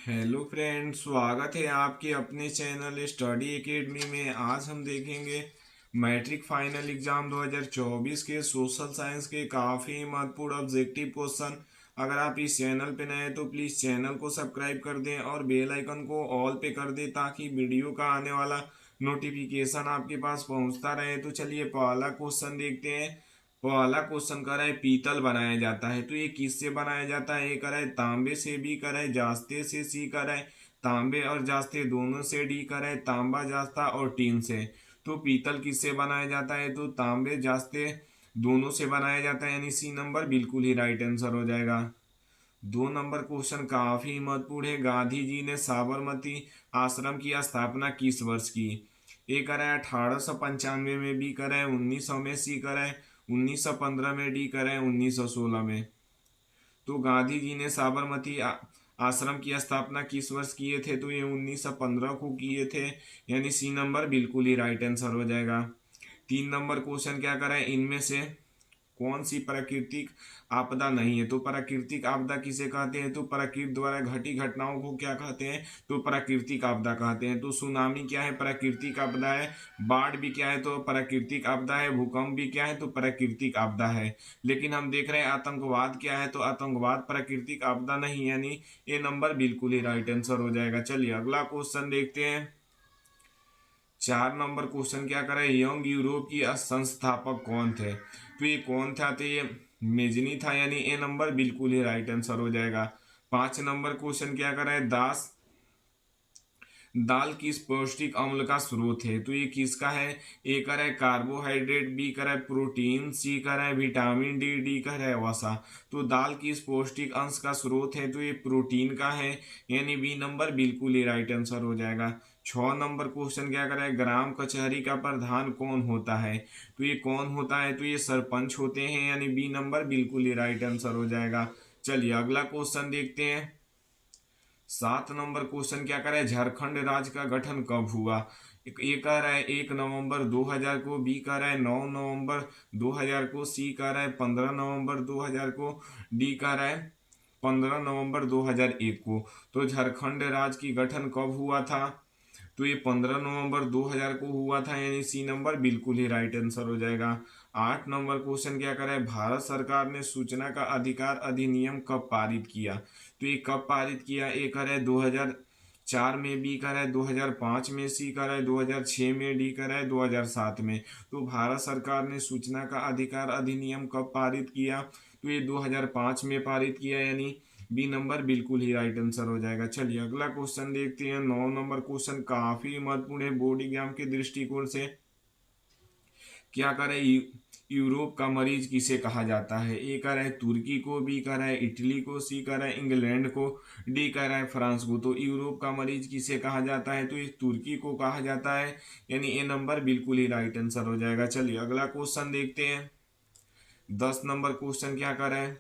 Hello friends, स्वागत है आपके अपने चैनल स्टडी एकेडमी में। आज हम देखेंगे मैट्रिक फाइनल एग्जाम 2024 के सोशल साइंस के काफ़ी महत्वपूर्ण ऑब्जेक्टिव क्वेश्चन। अगर आप इस चैनल पे नए हैं तो प्लीज़ चैनल को सब्सक्राइब कर दें और बेल आइकन को ऑल पे कर दें ताकि वीडियो का आने वाला नोटिफिकेशन आपके पास पहुंचता रहे। तो चलिए पहला क्वेश्चन देखते हैं। पहला क्वेश्चन कर है पीतल बनाया जाता है, तो ये किससे बनाया जाता है? ए कर है तांबे से, बी कर है जास्ते से, सी कर है तांबे और जास्ते दोनों से, डी कर है तांबा जास्ता और टीन से। तो पीतल किससे बनाया जाता है? तो तांबे जास्ते दोनों से बनाया जाता है, यानी सी नंबर बिल्कुल ही राइट आंसर हो जाएगा। 2 नंबर क्वेश्चन काफी महत्वपूर्ण है। गांधी जी ने साबरमती आश्रम की स्थापना किस वर्ष की? ए कर है 1895 में, बी कर है 1900 में, सी कर है 1915 में, डी कर है 1916 में। तो गांधी जी ने साबरमती आश्रम की स्थापना किस वर्ष किए थे? तो ये 1915 को किए थे, यानी सी नंबर बिल्कुल ही राइट आंसर हो जाएगा। 3 नंबर क्वेश्चन क्या करें, इनमें से कौन सी प्राकृतिक आपदा नहीं है? तो प्राकृतिक आपदा किसे कहते हैं? तो प्रकृति द्वारा घटी घटनाओं को क्या कहते हैं? तो प्राकृतिक आपदा कहते हैं। तो सुनामी क्या है? प्राकृतिक आपदा है। बाढ़ भी क्या है? तो प्राकृतिक आपदा है। भूकंप भी क्या है? तो प्राकृतिक आपदा है। लेकिन हम देख रहे हैं आतंकवाद क्या है? तो आतंकवाद प्राकृतिक आपदा नहीं, यानी ये नंबर बिल्कुल ही राइट आंसर हो जाएगा। चलिए अगला क्वेश्चन देखते हैं। 4 नंबर क्वेश्चन क्या करें, यंग यूरोप की संस्थापक कौन थे? तो ये कौन था? तो ये मेजनी था, यानी ए नंबर बिल्कुल ही राइट आंसर हो जाएगा। 5 नंबर क्वेश्चन क्या करें, दास दाल किस पौष्टिक अम्ल का स्रोत है? तो ये किसका है? ए कर है कार्बोहाइड्रेट, बी कर है प्रोटीन, सी कर है विटामिन डी, डी कर है वसा। तो दाल किस पौष्टिक अंश का स्रोत है? तो ये प्रोटीन का है, यानी बी नंबर बिल्कुल ही राइट आंसर हो जाएगा। 6 नंबर क्वेश्चन क्या कर है, ग्राम कचहरी का प्रधान कौन होता है? तो ये कौन होता है? तो ये सरपंच होते हैं, यानी बी नंबर बिल्कुल ही राइट आंसर हो जाएगा। चलिए अगला क्वेश्चन देखते हैं। 7 नंबर क्वेश्चन क्या करें, झारखंड राज्य का गठन कब हुआ? ए कह रहा है 1 नवंबर 2000 को, बी कह रहा है 9 नवंबर 2000 को, सी कह रहा है 15 नवंबर 2000 को, डी कह रहा है 15 नवंबर 2001 को। तो झारखंड राज्य की गठन कब हुआ था? तो ये 15 नवंबर 2000 को हुआ था, यानी सी नंबर बिल्कुल ही राइट आंसर हो जाएगा। 8 नंबर क्वेश्चन क्या करे, भारत सरकार ने सूचना का अधिकार अधिनियम कब पारित किया? तो ये कब पारित किया? ए करे 2004 में, बी करे 2005 में, सी करे 2006 में, डी करे 2007 में। तो भारत सरकार ने सूचना का अधिकार अधिनियम कब पारित किया? तो ये 2005 में पारित किया, यानी बी नंबर बिल्कुल ही राइट आंसर हो जाएगा। चलिए अगला क्वेश्चन देखते हैं। 9 नंबर क्वेश्चन काफी महत्वपूर्ण है बोर्ड एग्जाम के दृष्टिकोण से। क्या करें, यूरोप का मरीज किसे कहा जाता है? ए कह रहा है तुर्की को, बी कह रहा है इटली को, सी कह रहा है इंग्लैंड को, डी कह रहा है फ्रांस को। तो यूरोप का मरीज किसे कहा जाता है? तो ये तुर्की को कहा जाता है, यानी ए नंबर बिल्कुल ही राइट आंसर हो जाएगा। चलिए अगला क्वेश्चन देखते हैं। 10 नंबर क्वेश्चन क्या करें,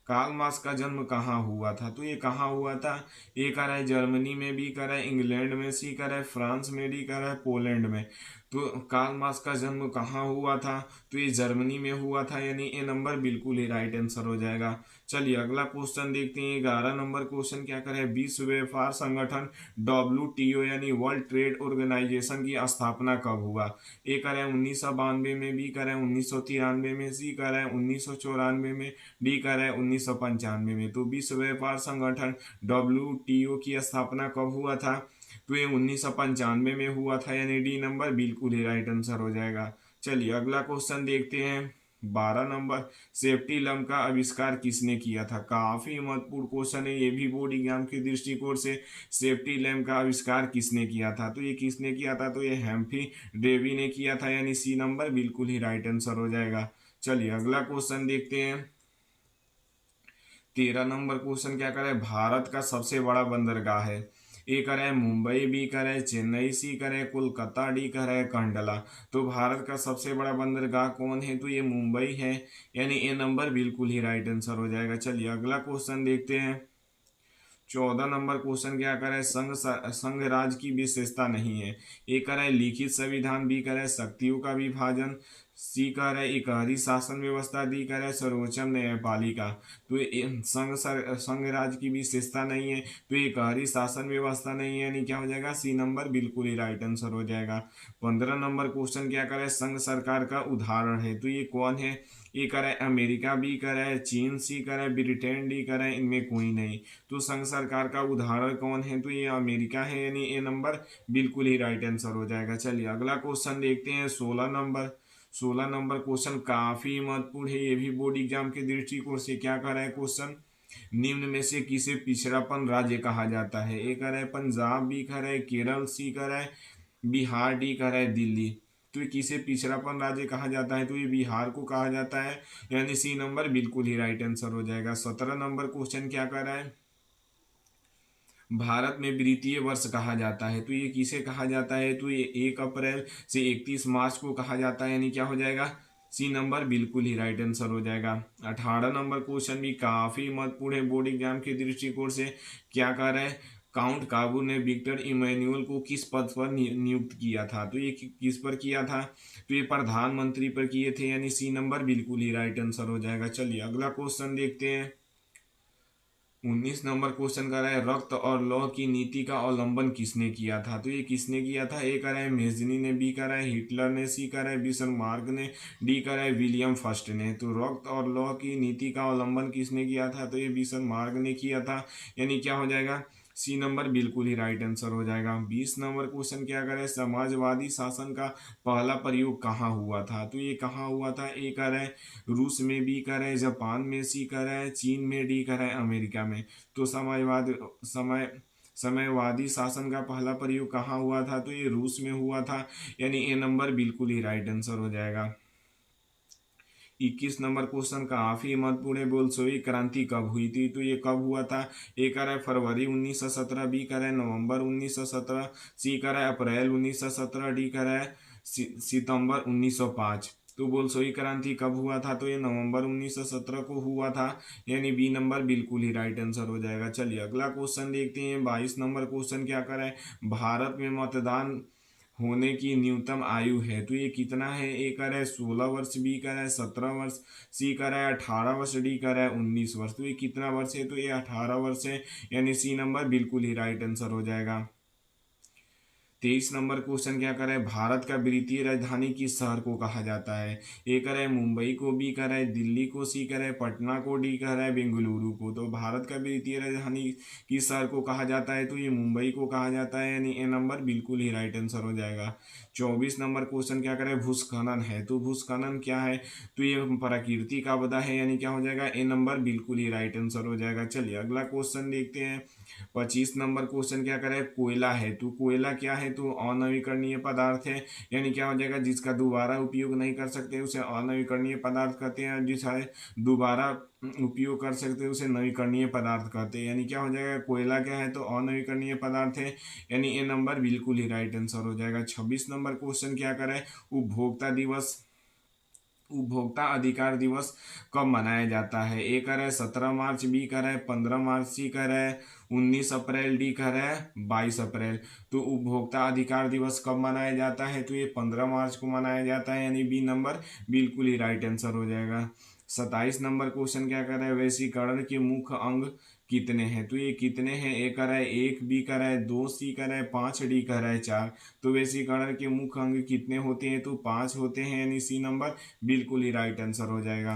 कार्ल मार्क्स का जन्म कहाँ हुआ था? तो ये कहाँ हुआ था? ए कह रहा है जर्मनी में, बी कह रहा है इंग्लैंड में, सी कह रहा है फ्रांस में, डी कह रहा है पोलैंड में। तो कार्ल मार्क्स का जन्म कहाँ हुआ था? तो ये जर्मनी में हुआ था, यानी ए नंबर बिल्कुल ही राइट आंसर हो जाएगा। चलिए अगला क्वेश्चन देखते हैं। 11 नंबर क्वेश्चन क्या करें, विश्व व्यापार संगठन WTO यानी वर्ल्ड ट्रेड ऑर्गेनाइजेशन की स्थापना कब हुआ? ए कह रहे हैं 1992 में, बी कह रहे हैं 1993 में, सी कह रहे हैं 1994 में, डी कर है 1995 में। तो विश्व व्यापार संगठन WTO की स्थापना कब हुआ था? तो ये 1995 में हुआ था, यानी डी नंबर बिल्कुल ही राइट आंसर हो जाएगा। चलिए अगला क्वेश्चन देखते हैं। 12 नंबर, सेफ्टी लैंप का आविष्कार किसने किया था? काफी महत्वपूर्ण क्वेश्चन है ये भी बोर्ड एग्जाम के दृष्टिकोण से। सेफ्टी लैंप का आविष्कार किसने किया था? तो ये किसने किया था? तो ये हेम्फ्री डेवी ने किया था, यानी सी नंबर बिल्कुल ही राइट आंसर हो जाएगा। चलिए अगला क्वेश्चन देखते हैं। 13 नंबर क्वेश्चन क्या करे, भारत का सबसे बड़ा बंदरगाह है? ए करे मुंबई, बी करे चेन्नई, सी करे कोलकाता, डी करे कंडला। तो भारत का सबसे बड़ा बंदरगाह कौन है? तो ये मुंबई है, यानी ए नंबर बिल्कुल ही राइट आंसर हो जाएगा। चलिए अगला क्वेश्चन देखते हैं। 14 नंबर क्वेश्चन क्या करे, संघ राज्य की विशेषता नहीं है? ए करे लिखित संविधान, बी करे शक्तियों का विभाजन, सी कह रहा है इकहरी शासन व्यवस्था, डी कह रहा है सर्वोच्चम न्यायपालिका। तो ये संघ राज्य की विशेषता नहीं है, तो ये इकहरी शासन व्यवस्था नहीं है, यानी क्या हो जाएगा सी नंबर बिल्कुल ही राइट आंसर हो जाएगा। 15 नंबर क्वेश्चन क्या करे संघ सरकार का उदाहरण है, तो ये कौन है? ए कह रहा है अमेरिका, बी कह रहा है चीन, सी कह रहा है ब्रिटेन, डी कह रहा है इनमें कोई नहीं। तो संघ सरकार का उदाहरण कौन है? तो ये अमेरिका है, यानी ए नंबर बिल्कुल ही राइट आंसर हो जाएगा। चलिए अगला क्वेश्चन देखते हैं 16 नंबर क्वेश्चन काफी महत्वपूर्ण है, ये भी बोर्ड एग्जाम के दृष्टिकोण से। क्या कर रहा है क्वेश्चन? निम्न में से किसे पिछड़ापन राज्य कहा जाता है? ए कह रहा है पंजाब, बी कह रहा है केरल, सी कह रहा है बिहार, डी कह रहा है दिल्ली। तो ये किसे पिछड़ापन राज्य कहा जाता है? तो ये बिहार को कहा जाता है, यानी सी नंबर बिल्कुल ही राइट आंसर हो जाएगा। 17 नंबर क्वेश्चन क्या कर रहा है? भारत में वित्तीय वर्ष कहा जाता है, तो ये किसे कहा जाता है? तो ये 1 अप्रैल से 31 मार्च को कहा जाता है, यानी क्या हो जाएगा सी नंबर बिल्कुल ही राइट आंसर हो जाएगा। 18 नंबर क्वेश्चन भी काफी महत्वपूर्ण है बोर्ड एग्जाम के दृष्टिकोण से। क्या कह रहा है? काउंट काबू ने विक्टर इमैनुअल को किस पद पर नियुक्त किया था? तो ये किस पर किया था? तो ये प्रधानमंत्री पर किए थे, यानी सी नंबर बिल्कुल ही राइट आंसर हो जाएगा। चलिए अगला क्वेश्चन देखते हैं। 19 नंबर क्वेश्चन कर रहा है रक्त और लौह की नीति का अवलंबन किसने किया था? तो ये किसने किया था? ए कर रहा है मेजनी ने, बी कर रहा है हिटलर ने, सी कर रहा है बिस्मार्क ने, डी कर रहा है विलियम फर्स्ट ने। तो रक्त और लौह की नीति का अवलंबन किसने किया था? तो ये बिस्मार्क ने किया था, यानी क्या हो जाएगा सी नंबर बिल्कुल ही राइट आंसर हो जाएगा। 20 नंबर क्वेश्चन क्या करे समाजवादी शासन का पहला प्रयोग कहाँ हुआ था? तो ये कहाँ हुआ था? ए कर रहा है रूस में, बी कर रहा है जापान में, सी कर रहा है चीन में, डी कर रहा है अमेरिका में। तो समयवादी शासन का पहला प्रयोग कहाँ हुआ था? तो ये रूस में हुआ था, यानी ए नंबर बिल्कुल ही राइट आंसर हो जाएगा। 21 नंबर क्वेश्चन काफी महत्वपूर्ण है, बोल्शेविक क्रांति कब हुई थी? तो ये कब हुआ था? ए कर रहा है फरवरी 1917, बी कर रहा है नवंबर 1917, सी कर रहा है अप्रैल 1917, डी कर रहा है सितंबर 1905। तो बोल्शेविक क्रांति कब हुआ था? तो ये नवंबर 1917 को हुआ था, यानी बी नंबर बिल्कुल ही राइट आंसर हो जाएगा। चलिए अगला क्वेश्चन देखते हैं। 22 नंबर क्वेश्चन क्या कर रहा है भारत में मतदान होने की न्यूनतम आयु है? तो ये कितना है? ए कर है 16 वर्ष, बी कर है 17 वर्ष, सी कर है 18 वर्ष, डी कर है 19 वर्ष। तो ये कितना वर्ष है? तो ये 18 वर्ष है, यानी सी नंबर बिल्कुल ही राइट आंसर हो जाएगा। 23 नंबर क्वेश्चन क्या कर रहा है भारत का वित्तीय राजधानी किस शहर को कहा जाता है? ए कर रहा है मुंबई को, बी कर रहा है दिल्ली को, सी कर रहा है पटना को, डी कर रहा है बेंगलुरु को। तो भारत का वित्तीय राजधानी किस शहर को कहा जाता है? तो ये मुंबई को कहा जाता है, यानी ए नंबर बिल्कुल ही राइट आंसर हो जाएगा। 24 नंबर क्वेश्चन क्या कर रहा है भूस्खलन है, तो भूस्खलन क्या है? तो ये प्राकृतिक आपदा है, यानी क्या हो जाएगा ए नंबर बिल्कुल ही राइट आंसर हो जाएगा। चलिए अगला क्वेश्चन देखते हैं। 25 नंबर क्वेश्चन क्या करे कोयला है, तो कोयला क्या है? तो अनवीकरणीय पदार्थ है, यानी क्या हो जाएगा जिसका दोबारा उपयोग नहीं कर सकते उसे अनवीकरणीय पदार्थ कहते हैं, जिसका दोबारा उपयोग कर सकते हैं उसे नवीकरणीय पदार्थ कहते हैं, यानी क्या हो जाएगा कोयला क्या है? तो अनवीकरणीय पदार्थ है, यानी ए नंबर बिल्कुल ही राइट आंसर हो जाएगा। 26 नंबर क्वेश्चन क्या करे उपभोक्ता अधिकार दिवस कब मनाया जाता है? ए कर है 17 मार्च, बी कर है 15 मार्च, सी कर है 19 अप्रैल, डी कर है 22 अप्रैल। तो उपभोक्ता अधिकार दिवस कब मनाया जाता है? तो ये 15 मार्च को मनाया जाता है, यानी बी नंबर बिल्कुल ही राइट आंसर हो जाएगा। 27 नंबर क्वेश्चन क्या कर रहा है वैश्वीकरण के मुख्य अंग कितने हैं? तो ये कितने हैं? ए कर रहा है 1, बी कर रहा है 2, सी कर रहा है 5, डी कर रहा है 4। तो वैश्वीकरण के मुख्य अंग कितने होते हैं? तो 5 होते हैं, यानी सी नंबर बिल्कुल ही राइट आंसर हो जाएगा।